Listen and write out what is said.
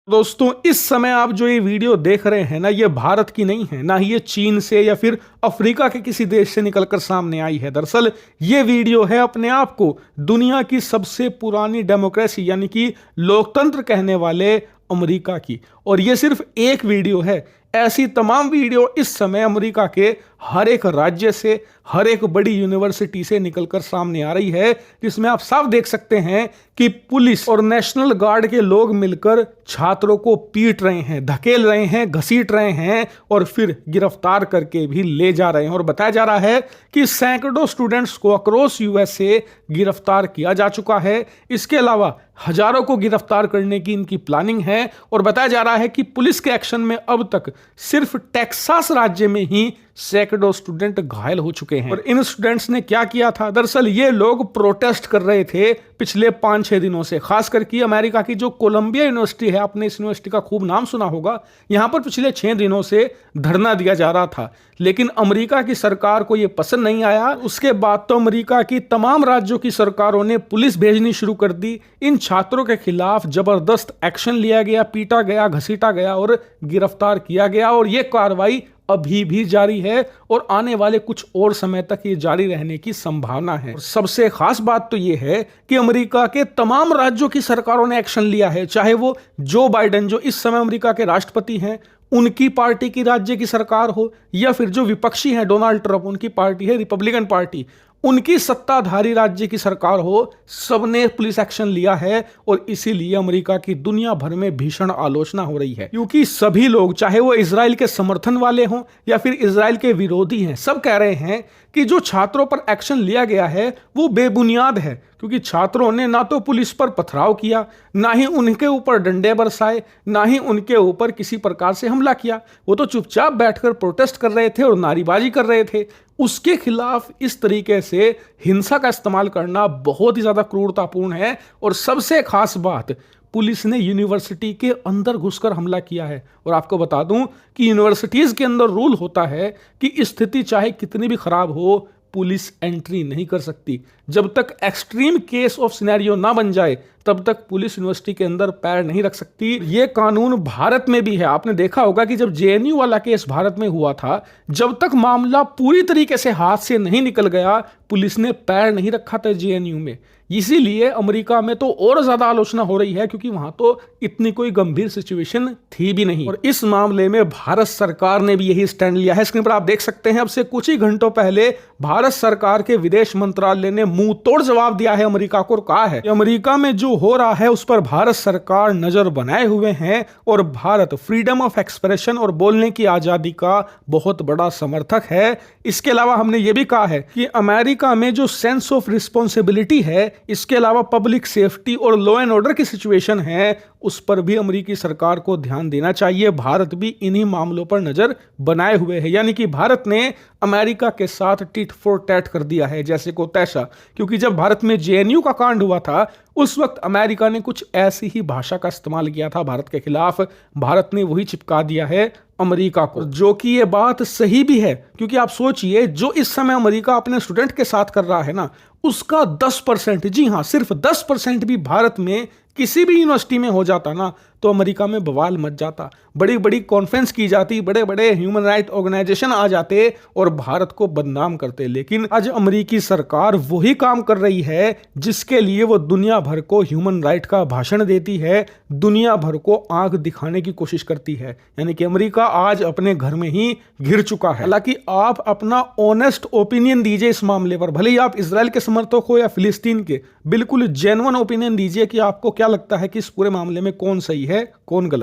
दोस्तों, इस समय आप जो ये वीडियो देख रहे हैं ना, ये भारत की नहीं है, ना ही ये चीन से या फिर अफ्रीका के किसी देश से निकलकर सामने आई है। दरअसल ये वीडियो है अपने आप को दुनिया की सबसे पुरानी डेमोक्रेसी यानी कि लोकतंत्र कहने वाले अमेरिका की। और ये सिर्फ एक वीडियो है, ऐसी तमाम वीडियो इस समय अमेरिका के हर एक राज्य से, हर एक बड़ी यूनिवर्सिटी से निकलकर सामने आ रही है, जिसमें आप साफ देख सकते हैं कि पुलिस और नेशनल गार्ड के लोग मिलकर छात्रों को पीट रहे हैं, धकेल रहे हैं, घसीट रहे हैं और फिर गिरफ्तार करके भी ले जा रहे हैं। और बताया जा रहा है कि सैकड़ों स्टूडेंट्स को अक्रॉस यूएसए गिरफ्तार किया जा चुका है। इसके अलावा हजारों को गिरफ्तार करने की इनकी प्लानिंग है। और बताया जा रहा है कि पुलिस के एक्शन में अब तक सिर्फ टेक्सास राज्य में ही सैकड़ों स्टूडेंट घायल हो चुके हैं। और इन स्टूडेंट्स ने क्या किया था? दरअसल ये लोग प्रोटेस्ट कर रहे थे पिछले 5-6 दिनों से। खास करके अमेरिका की जो कोलंबिया यूनिवर्सिटी है, आपने इस यूनिवर्सिटी का खूब नाम सुना होगा, यहां पर पिछले 6 दिनों से धरना दिया जा रहा था। लेकिन अमेरिका की सरकार को यह पसंद नहीं आया। उसके बाद तो अमेरिका की तमाम राज्यों की सरकारों ने पुलिस भेजनी शुरू कर दी। इन छात्रों के खिलाफ जबरदस्त एक्शन लिया गया, पीटा गया, घसीटा गया और गिरफ्तार किया गया। और यह कार्रवाई अभी भी जारी है और आने वाले कुछ और समय तक ये जारी रहने की संभावना है। और सबसे खास बात तो ये है कि अमेरिका के तमाम राज्यों की सरकारों ने एक्शन लिया है, चाहे वो जो बाइडेन, जो इस समय अमेरिका के राष्ट्रपति हैं, उनकी पार्टी की राज्य की सरकार हो, या फिर जो विपक्षी हैं डोनाल्ड ट्रंप, उनकी पार्टी है रिपब्लिकन पार्टी, उनकी सत्ताधारी राज्य की सरकार हो, सबने पुलिस एक्शन लिया है। और इसीलिए अमेरिका की दुनिया भर में भीषण आलोचना हो रही है, क्योंकि सभी लोग, चाहे वो इजराइल के समर्थन वाले हों या फिर इजराइल के विरोधी हैं, सब कह रहे हैं कि जो छात्रों पर एक्शन लिया गया है वो बेबुनियाद है। क्योंकि छात्रों ने ना तो पुलिस पर पथराव किया, ना ही उनके ऊपर डंडे बरसाए, ना ही उनके ऊपर किसी प्रकार से हमला किया। वो तो चुपचाप बैठकर प्रोटेस्ट कर रहे थे और नारेबाजी कर रहे थे। उसके खिलाफ इस तरीके से हिंसा का इस्तेमाल करना बहुत ही ज्यादा क्रूरतापूर्ण है। और सबसे खास बात, पुलिस ने यूनिवर्सिटी के अंदर घुसकर हमला किया है। और आपको बता दूं कि यूनिवर्सिटीज के अंदर रूल होता है कि स्थिति चाहे कितनी भी खराब हो, पुलिस एंट्री नहीं कर सकती। जब तक एक्सट्रीम केस ऑफ सिनेरियो ना बन जाए, तब तक पुलिस यूनिवर्सिटी के अंदर पैर नहीं रख सकती। ये कानून भारत में भी है। आपने देखा होगा कि जब जेएनयू वाला केस भारत में हुआ था, जब तक मामला पूरी तरीके से हाथ से नहीं निकल गया, पुलिस ने पैर नहीं रखा था जेएनयू में। इसीलिए अमेरिका में तो और ज्यादा आलोचना हो रही है, क्योंकि वहां तो इतनी कोई गंभीर सिचुएशन थी भी नहीं। और इस मामले में भारत सरकार ने भी यही स्टैंड लिया है। स्क्रीन पर आप देख सकते हैं, अब से कुछ ही घंटों पहले भारत सरकार के विदेश मंत्रालय ने मुंह तोड़ जवाब दिया है अमेरिका को और कहा है कि अमेरिका में जो हो रहा है उस पर भारत सरकार नजर बनाए हुए हैं और भारत फ्रीडम ऑफ एक्सप्रेशन और बोलने की आजादी का बहुत बड़ा समर्थक है। इसके अलावा हमने ये भी कहा है कि अमेरिका में जो सेंस ऑफ रिस्पॉन्सिबिलिटी है, इसके अलावा पब्लिक सेफ्टी और लॉ एंड ऑर्डर की सिचुएशन है, उस पर भी अमेरिकी सरकार को ध्यान देना चाहिए। भारत भी इन्हीं मामलों पर नजर बनाए हुए है। यानी कि भारत ने अमेरिका के साथ टिट फॉर टैट कर दिया है, जैसे को तैसा। क्योंकि जब भारत में जेएनयू का कांड हुआ था, उस वक्त अमेरिका ने कुछ ऐसी ही भाषा का इस्तेमाल किया था भारत के खिलाफ। भारत ने वही चिपका दिया है अमेरिका को, जो कि ये बात सही भी है। क्योंकि आप सोचिए, जो इस समय अमेरिका अपने स्टूडेंट के साथ कर रहा है ना, उसका 10%, जी हां, सिर्फ 10% भी भारत में किसी भी यूनिवर्सिटी में हो जाता ना, तो अमेरिका में बवाल मच जाता। बड़ी बड़ी कॉन्फ्रेंस की जाती, बड़े बड़े ह्यूमन राइट ऑर्गेनाइजेशन आ जाते और भारत को बदनाम करते। लेकिन आज अमेरिकी सरकार वही काम कर रही है जिसके लिए वो दुनिया भर को ह्यूमन राइट का भाषण देती है, दुनिया भर को आंख दिखाने की कोशिश करती है। यानी कि अमेरिका आज अपने घर में ही घिर चुका है। हालांकि आप अपना ऑनेस्ट ओपिनियन दीजिए इस मामले पर, भले ही आप इजराइल के समर्थक हो या फिलिस्तीन के, बिल्कुल जेन्युइन ओपिनियन दीजिए कि आपको क्या लगता है कि इस पूरे मामले में कौन सही है, कौन गलत।